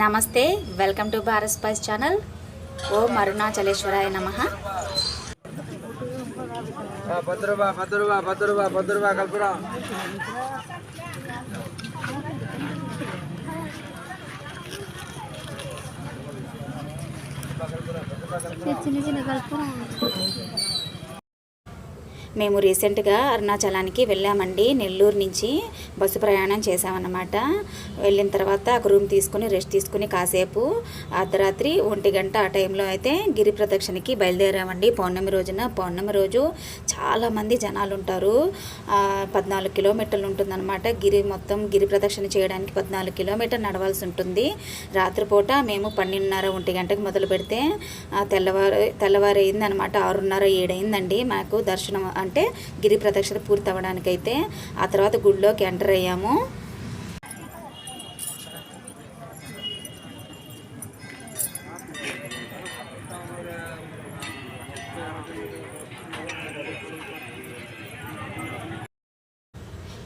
నమస్తే, welcome to Bharat spice channel. ఓం అరుణాచలేశ్వరాయ నమః. మేము రీసెంట్గా అరుణాచలానికి వెళ్ళామండి. నెల్లూరు నుంచి బస్సు ప్రయాణం చేసామన్నమాట. వెళ్ళిన తర్వాత ఒక రూమ్ తీసుకుని రెస్ట్ తీసుకుని కాసేపు అర్ధరాత్రి 1 గంట ఆ టైంలో అయితే గిరి ప్రదక్షిణకి బయలుదేరామండి. పౌర్ణమి రోజున. పౌర్ణమి రోజు చాలామంది జనాలు ఉంటారు. 14 కిలోమీటర్లు ఉంటుందన్నమాట. గిరి ప్రదక్షిణ చేయడానికి 14 కిలోమీటర్లు నడవాల్సి ఉంటుంది. రాత్రిపూట మేము 12:30 1 గంటకి మొదలు పెడితే తెల్లవారు అయిందనమాట. 6:30 7 అయిందండి మాకు దర్శనం, అంటే గిరి ప్రదక్షిణ పూర్తి అవ్వడానికైతే. ఆ తర్వాత గుడిలోకి ఎంటర్ అయ్యాము.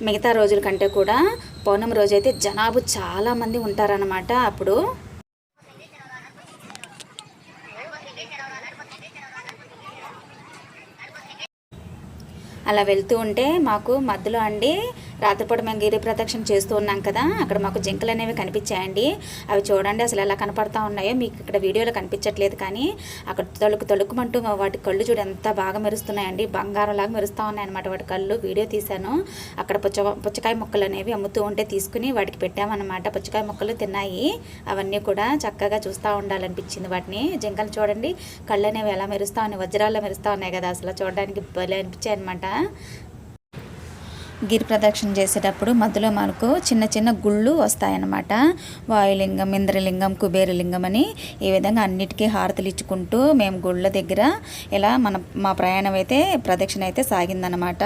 మిగతా రోజుల కంటే కూడా పౌర్ణమి రోజైతే జనాభా చాలామంది ఉంటారన్నమాట. అప్పుడు అలా వెళ్తూ ఉంటే మాకు మధ్యలో అండి రాత్రిపూట మేము గిరి ప్రదక్షిణ చేస్తూ ఉన్నాం కదా, అక్కడ మాకు జింకలు అనేవి కనిపించాయండి. అవి చూడండి అసలు ఎలా కనపడతా ఉన్నాయో. మీకు ఇక్కడ వీడియోలో కనిపించట్లేదు కానీ అక్కడ తొలుకుమంటూ వాటి కళ్ళు చూడు ఎంత బాగా మెరుస్తున్నాయండి. బంగారంలాగా మెరుస్తూ ఉన్నాయన్నమాట వాటి కళ్ళు. వీడియో తీశాను. అక్కడ పుచ్చకాయ ముక్కలు అనేవి అమ్ముతూ ఉంటే తీసుకుని వాటికి పెట్టామన్నమాట. పుచ్చకాయ ముక్కలు తిన్నాయి. అవన్నీ కూడా చక్కగా చూస్తూ ఉండాలనిపించింది వాటిని. జింకలు చూడండి కళ్ళు అనేవి ఎలా మెరుస్తూ ఉన్నాయి, వజ్రాల్లో మెరుస్తూ ఉన్నాయి కదా, అసలు చూడడానికి భలే అనిపించాయి అనమాట. గిరి ప్రదక్షిణ చేసేటప్పుడు మధ్యలో మనకు చిన్న చిన్న గుళ్ళు వస్తాయన్నమాట. వాయులింగం, ఇంద్రలింగం, కుబేరలింగం అని ఈ విధంగా అన్నిటికీ హారతులు ఇచ్చుకుంటూ మేము గుళ్ళ దగ్గర ఇలా మా ప్రయాణం అయితే ప్రదక్షిణ అయితే సాగిందన్నమాట.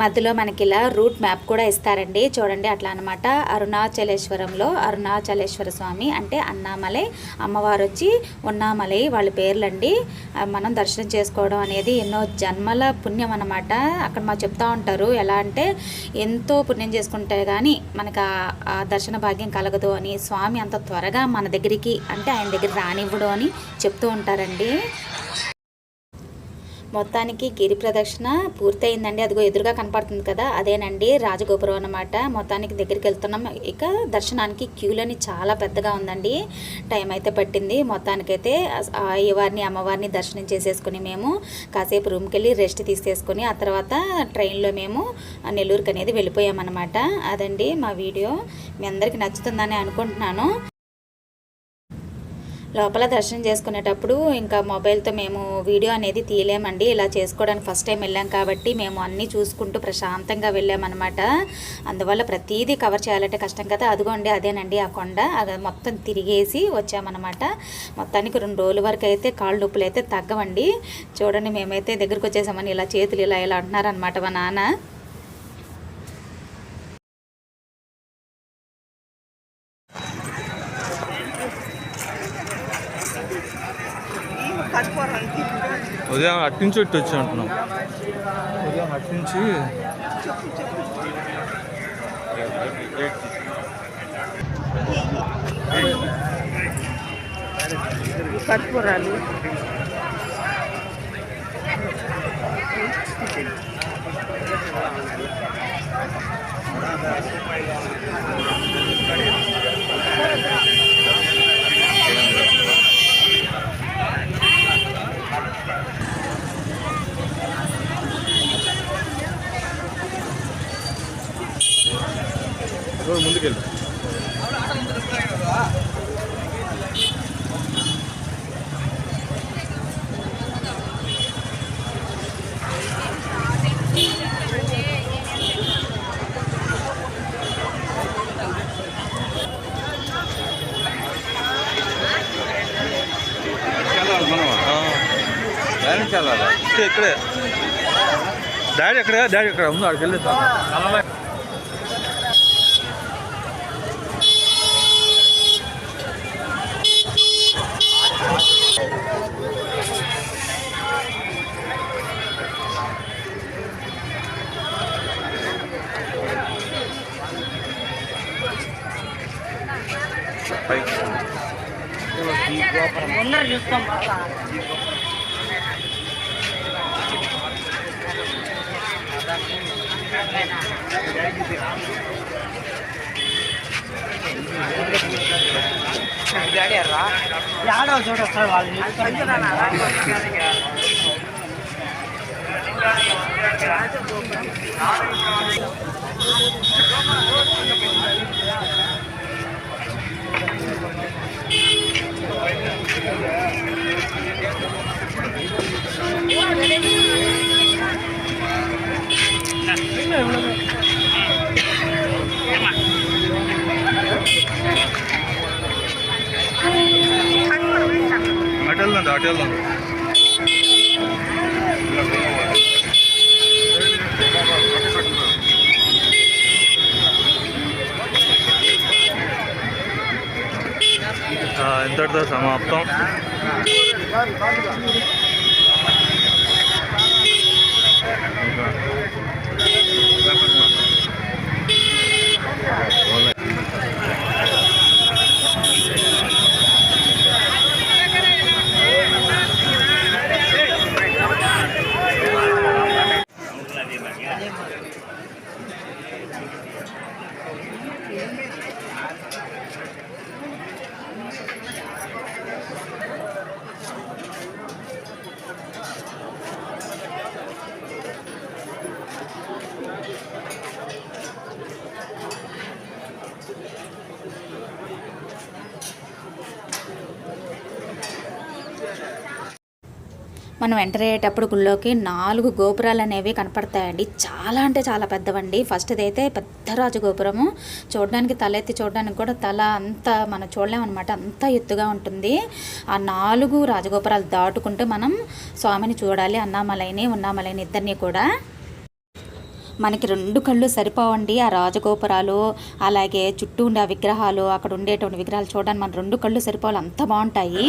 మధ్యలో మనకి ఇలా రూట్ మ్యాప్ కూడా ఇస్తారండి. చూడండి అట్లా అనమాట. అరుణాచలేశ్వరంలో అరుణాచలేశ్వర స్వామి అంటే అన్నామలై, అమ్మవారు వచ్చి ఉన్నామలై వాళ్ళ పేర్లండి. మనం దర్శనం చేసుకోవడం అనేది ఎన్నో జన్మల పుణ్యం అన్నమాట. అక్కడ మాకు చెప్తా ఉంటారు ఎలా అంటే ఎంతో పుణ్యం చేసుకుంటే కానీ మనకు ఆ దర్శన భాగ్యం కలగదు అని. స్వామి అంత త్వరగా మన దగ్గరికి అంటే ఆయన దగ్గర రానివ్వడు అని చెప్తూ ఉంటారండి. మొత్తానికి గిరి ప్రదక్షిణ పూర్తయిందండి. అదిగో ఎదురుగా కనపడుతుంది కదా, అదేనండి రాజగోపురం అన్నమాట. మొత్తానికి దగ్గరికి వెళ్తున్నాం. ఇక దర్శనానికి క్యూలని చాలా పెద్దగా ఉందండి. టైం అయితే పట్టింది. మొత్తానికైతే అయ్యవారిని అమ్మవారిని దర్శనం చేసేసుకుని మేము కాసేపు రూమ్కి వెళ్ళి రెస్ట్ తీసేసుకొని ఆ తర్వాత ట్రైన్లో మేము నెల్లూరుకి అనేది వెళ్ళిపోయామన్నమాట. అదండి మా వీడియో. మీ అందరికీ నచ్చుతుందని అనుకుంటున్నాను. లోపల దర్శనం చేసుకునేటప్పుడు ఇంకా మొబైల్తో మేము వీడియో అనేది తీయలేమండి. ఇలా చేసుకోవడానికి ఫస్ట్ టైం వెళ్ళాం కాబట్టి మేము అన్నీ చూసుకుంటూ ప్రశాంతంగా వెళ్ళామన్నమాట. అందువల్ల ప్రతిదీ కవర్ చేయాలంటే కష్టం కదా. అదిగోండి అదేనండి ఆ కొండ. అది మొత్తం తిరిగేసి వచ్చామన్నమాట. మొత్తానికి 2 రోజుల వరకు అయితే కాళ్ళు నొప్పులు అయితే తగ్గవండి. చూడండి మేమైతే దగ్గరికి వచ్చేసామని ఇలా చేతులు ఇలా అంటున్నారనమాట మా నాన్న. ఉదయం అట్నుంచి వచ్చి అంటున్నాం. ఉదయం అట్నుంచి కర్పూరాలు ముందుకెళ్ళి ఇక్కడే డాడీ ఎక్కడ ఉంది అక్కడికి వెళ్ళి చూడొస్తారు వాళ్ళు. అటు వెళ్దాం ఇంతటితో సమాప్తం. మనం ఎంటర్ అయ్యేటప్పుడు గుళ్ళోకి 4 గోపురాలు అనేవి కనపడతాయండి. చాలా అంటే చాలా పెద్దవండి. ఫస్ట్ది అయితే పెద్ద రాజగోపురము, చూడడానికి తల ఎత్తి చూడడానికి కూడా తల అంత మనం చూడలేమన్నమాట, అంత ఎత్తుగా ఉంటుంది. ఆ 4 రాజగోపురాలు దాటుకుంటూ మనం స్వామిని చూడాలి, అన్నామలైని ఉన్నామలైని ఇద్దరిని కూడా. మనకి 2 కళ్ళు సరిపోవండి ఆ రాజగోపురాలు, అలాగే చుట్టూ ఉండే ఆ విగ్రహాలు, అక్కడ ఉండేటువంటి విగ్రహాలు చూడడానికి మన 2 కళ్ళు సరిపోవాలి, అంత బాగుంటాయి.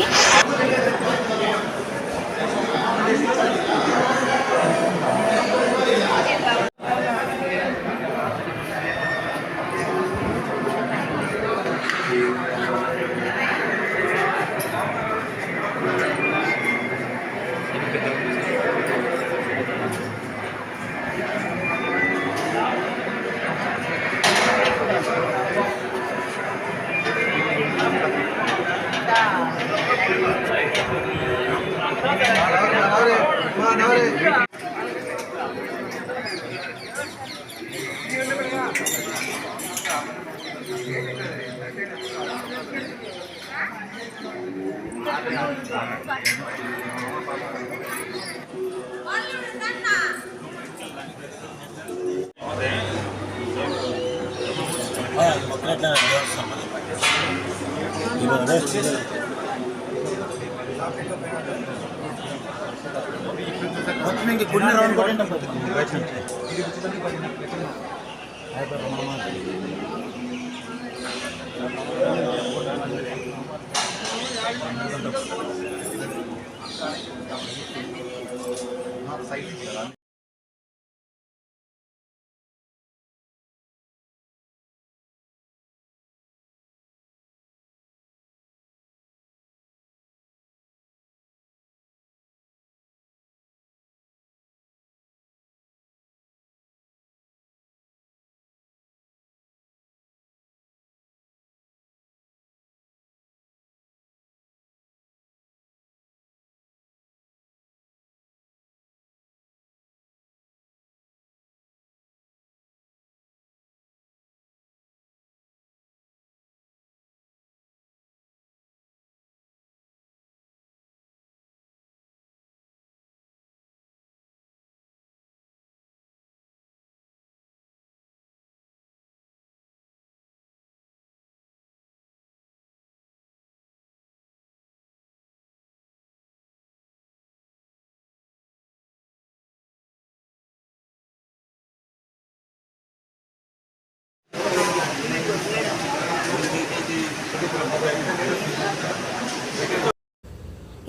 గుడిని రౌండ్ కొట్టండి.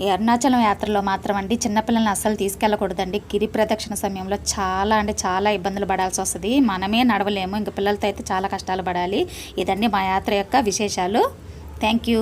ఈ అరుణాచలం యాత్రలో మాత్రం అండి చిన్నపిల్లల్ని అస్సలు తీసుకెళ్ళకూడదండి. గిరి ప్రదక్షిణ సమయంలో చాలా అంటే చాలా ఇబ్బందులు పడాల్సి వస్తుంది. మనమే నడవలేము, ఇంక పిల్లలతో అయితే చాలా కష్టాలు పడాలి. ఇదండి మా యాత్ర యొక్క విశేషాలు. Thank you.